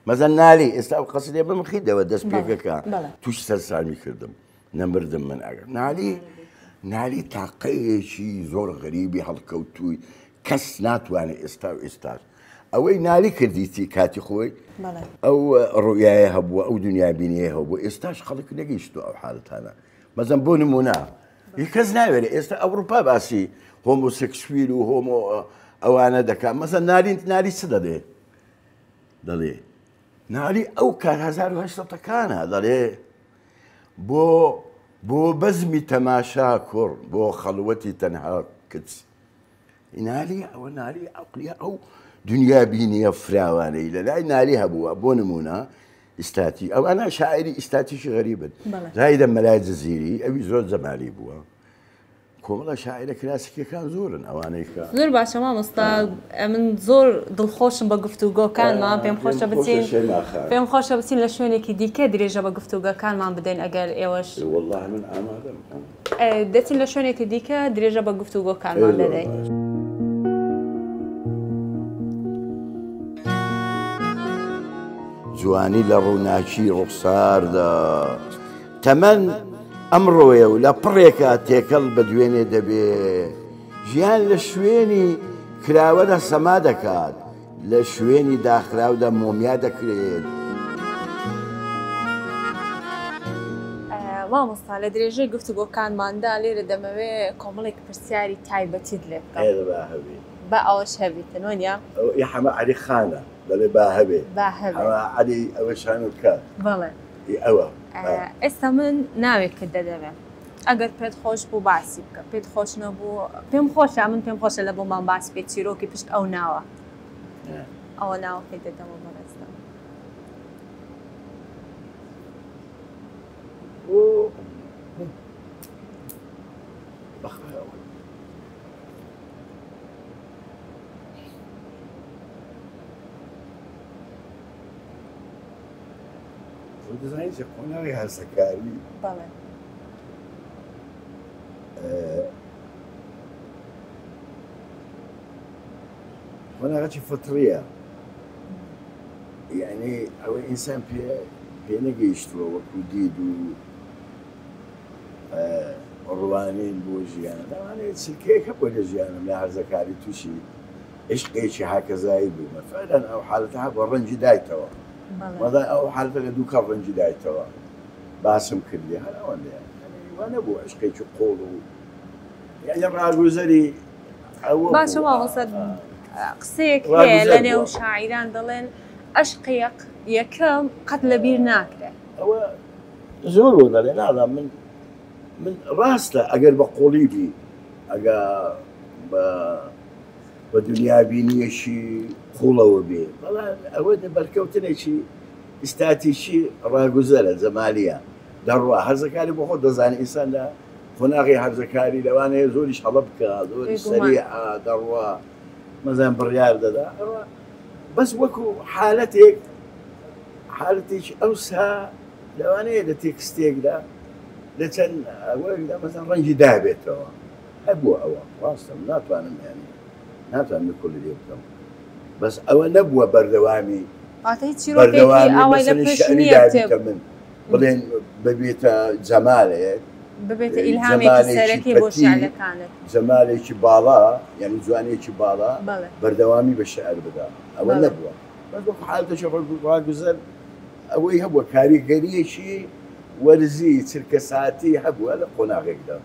مەزەن نالی ئێستا ئەو قەسەدێ بمخیدەوە دەست پێکەکە توش سەرسامی کردم نەمردم من ئەگەر نالی تاقەیەکی زۆر غەریبی هەڵکەوتووی کەس ناتوانێت ئێستا و ئێستاش ئەوەی نالی کردیتی کاتی خۆی ئەو ڕویایە هەبووە ئەو دنیا بینیە هەبوو ئێستاش خەڵک نەگەیشتو ئەو حالەتانە مەزەن بۆ نمونە کەس ناوێت ئێستا ئەوروپا باسی هۆمۆسێکسویل و هۆمۆ ئەوانە دەکات مەزەن نالی چ دەڵێ نالی ئەو کار 1970ەکانە دەڵێ بۆ بەزمی تەماشا کوڕ بۆ خەڵوەتی تەنها کچ نالی ئەوە نالی عەقلیە ئەو دنیا بینیە فراوانەی لەلای نالی هەبووە بۆ نمونە ئیستاتی ئەوانە شاعری ئیستاتیشی غەریبن زاهیدە مەلای جەزیری ئەوی زۆر جەمالی بووە کۆمەڵە شاعرە کلاسیکیەکان زۆرن ئەوانەی کە زۆر باشە مامۆستا من زۆر دڵخۆشم بە گفتوگۆکانمان پێم خۆشە بچین لە شوێنێکی دیکە درێژە بە گفتوگەکانمان بدەین ئەگەر ئێوەش والله من ئامادەم دەچین لە شوێنێکی دیکە درێژە بە گفتوگۆکانمان دەدەین جوانی لە ڕووناکی ڕوخساردا تەمەن ئەمڕۆیە و لە پڕێکە تێکەڵ بە دوێنێ دەبێ ژیان لە شوێنی کراوەدا سەما دەکات لە شوێنی داخراودا مۆمیا دەکرێت مامۆستا لە درێژەی گفتوگۆکانماندا لێرە دەمەوێ کۆمەڵێک پرسیاری تایبەتیت لێ بکەم بە ئەوەش هەبێتن وەنیا حەمە عەلی خانە دەڵێ با هەبێ عەلی ئەوە شان بکات بەڵێ ئەوە ئێستا من ناوێکت دەدەوێت ئەگەر پێت خۆش بوو باسی بکە پێت خۆش نەبوو پێم خۆشە من پێم خۆشە لە بۆمان باس پێ چیرۆکی پشت ئەو ناوە ئەوە ناوەکەی دەدەمە بەڕێستا دەزانیت قۆناغی هەرسەکاری قۆناغەکی فتڕیە یعنی ئەوەی ئینسان پێ نەگەیشتووە وەکو دید و ڕوانین بۆ ژیانە دەوانێت چلکەیەک هەبووە لە ژیانم لە هەرزەکاری تووشی عشقێکی هاکەزایی بوومە فعلەن ئەو حالەتە هەبووە ڕەنجی دایتەوە مەدا ئەو حالەتە لە دوو کەڕ ڕەنجی دایتەوە باسم کردی هەر ئەوەندە وا نەبوو عشقێکی قۆڵ و یعنی ڕاگوزەری ئەوە باشە مامۆستا قسەیەک هەیە لە نێو شاعیران دەڵێن عشقێک یەکەم قەت لەبیر ناکرێت ئەوە زۆر بۆ دەڵێ ناڵام من ڕاستە ئەگەر بە قۆڵی بی ئەگە بە دنیابینیەشی قوڵەوە بێ بەڵام ئەوە بەرکەوتنێکی ئیستاتیشی ڕاگوزەرە جەمالیە دەڕوا هەرزەکاری بۆ خۆ دەزانێت ئینسان لە قۆناغی هەرزەکاری لەوانەیە زۆریش هەڵە بکە زۆری سەریع دەڕوا مەزان بڕیار دەدا بەس وەکو حالەتێکی ئەوسا لەوانەیە لە تێکستێکدا لە چەند ئەوەیەکدا مەزان ڕەنگی دابێتەوە هەبووە ئەوە ڕاستم ناتوانم یانی ناتوانم لەکۆڵ لێ بکەم بەس ئەوە نەبووە بەردەوامی من بڵێن ببێتە جەمالێک ببێتە ئیلهامێکی سەرەکی بۆ شیعرەکانت جەمالێکی باڵا یعنی جوانێکی باڵا بەردەوامی بە شعر بدا ئەوە نەبووە بەس وەکو حالەتەشی ڕاگوزەر ئەوەی هەبووە کاریگەریەکی وەرزی چرکە ساعتی هەبووە لە قۆناغێکدا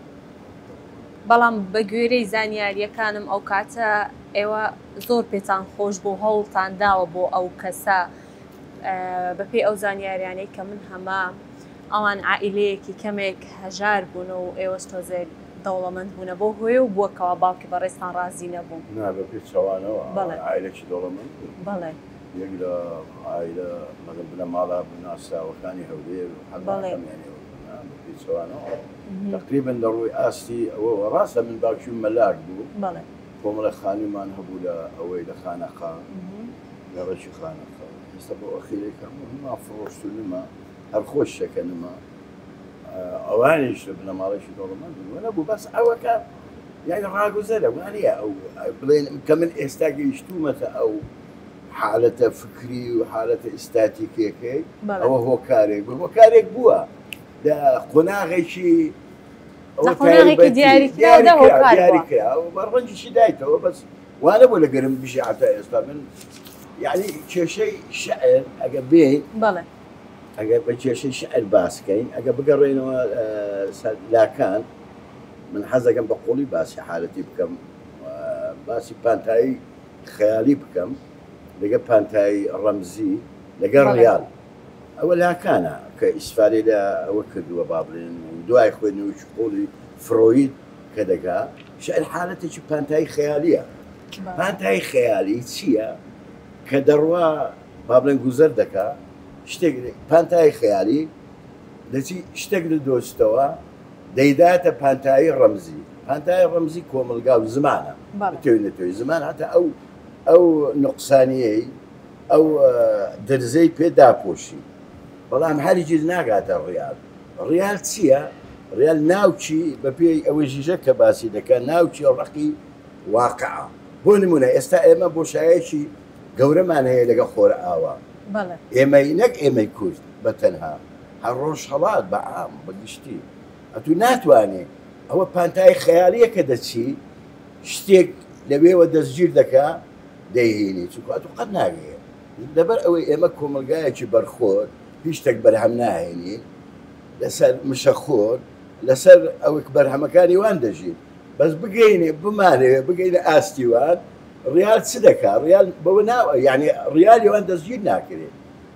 بەڵام بە گوێرەی زانیاریەکانم ئەو کاتە ئێوە زۆر پێتان خۆش بۆ هەوڵتان داوە بۆ ئەو کەسە بەپێی ئەو زانیاریانەی کە من هەمە ئەوان عائیلەیەکی کەمێک هەژار بوون و ئێوەش تۆزێک دەوڵەمەند بوونە بۆ هۆیە و بووەکەوە باوکی بەڕێستان ڕازی نەبوو بەپێی چاوانەوە عائیلێکی دەوڵەمەند بەڵێ یەک لە عائیلە مەگەن بنە ماڵا بناسراوەکانی هەولێر تقریبن لە ڕووی ئاستی ئەوە ڕاستە من باوکی مەلاک بوو کۆمەڵە خانومان هەبوو لە ئەوەی لە خانەخا لە ڕێکی خانەخا ئێستا بۆ ئەخیرێکم ما فڕۆشتونمە هەر خۆش شەکەنمە ئەوانیش لە بنەماڵێکی دەوڵەمەند بوو نەبوو بەس ئەوەکە یعنی ڕاگوزەرە وانە ئەو بڵێن کە من ئێستا گەیشتومەتە ئەو حالة فكري وحالة استاتيكيكي هو كاريك بوا دا قناغي شي قناغي دياري كلا هو كاريك ومرنجي شي دايته بس وانا بقول قرم بشي حتى اصلا من يعني شيء شعر اقبيه بلى اقب شيء شعر باسكين اقب قرينه لا كان من حزقا بقولي باسي حالتي بكم باسي بانتاي خيالي بكم لقى بانتاي رمزي لقى الريال أولا كان كإسفاري لا وكد وبابلين ودواي خويني وشقولي فرويد كذا شأن حالتي بانتاي خيالية بانتاي خيالي تسيا كدروا بابلين جوزر دكا اشتغل بانتاي خيالي التي اشتغل دوستوا ديداتا بانتاي رمزي كوملقاو زمانه توي زمان حتى او نقصانيه او درزي بيدا بوشي والله محل يجي ناقات الريال تسيا ريال ناوتشي ببي اوجيجك باسي دكا ناوتشي رقي واقعه بونمونا استايما بوشايشي قورا ما هي لقى خور اوا بلى اما ينك اما يكوز بتنها هالروش خلاص بعام بقشتي اتو ناتواني هو بانتاي خياليه كذا شيء شتيك لبي ودزجير دكا ديهيني تقول اتو قد ناقي دبر اوي امكم القايتش برخور هيشتك برهمناها هيني لسر مشخور لسر او كبرها مكاني واندجي بس بقيني بمالي بقيني استيوان ريال صدقة ريال بونا يعني ريال يواندزجي ناكري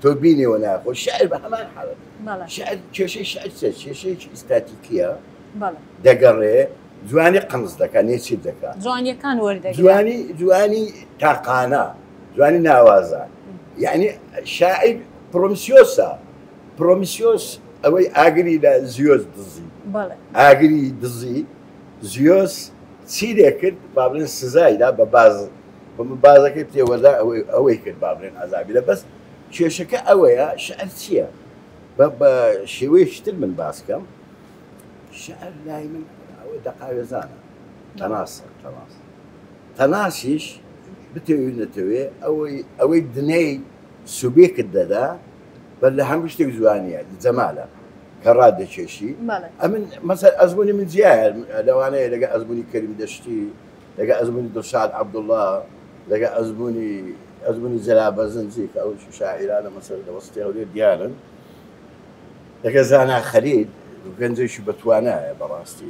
توبيني وناخو الشعر بهمان حالة شعر شيء استاتيكية بلى دقري جواني قمص دكا نيتشي دكا جواني كان وردك جواني تاقانا جواني ناوازا يعني شاعر بروميسيوس اوي اغري لا زيوز دزي بلى اغري دزي زيوس سيدك بابلين سزاي لا بباز كيف ولا اوي كد بابلين عذابي بس شيشك اويا شعر سيا بابا شويش من باسكم شعر دائما او دقاوي زانا تناسيش بتوي اوي دني سبيك الددا بل هم بيشتغل زوانية زمالة كرادة شيء أمن مثلا أزبوني من زيار لو أنا لقى أزبوني كريم دشتي لقى أزبوني درشاد عبد الله لقى أزبوني زلابة زنزيك أو شاعر أنا مثلا وسطي أولي ديالا لقى زانا خليل وكان زي شو بتوانا براستي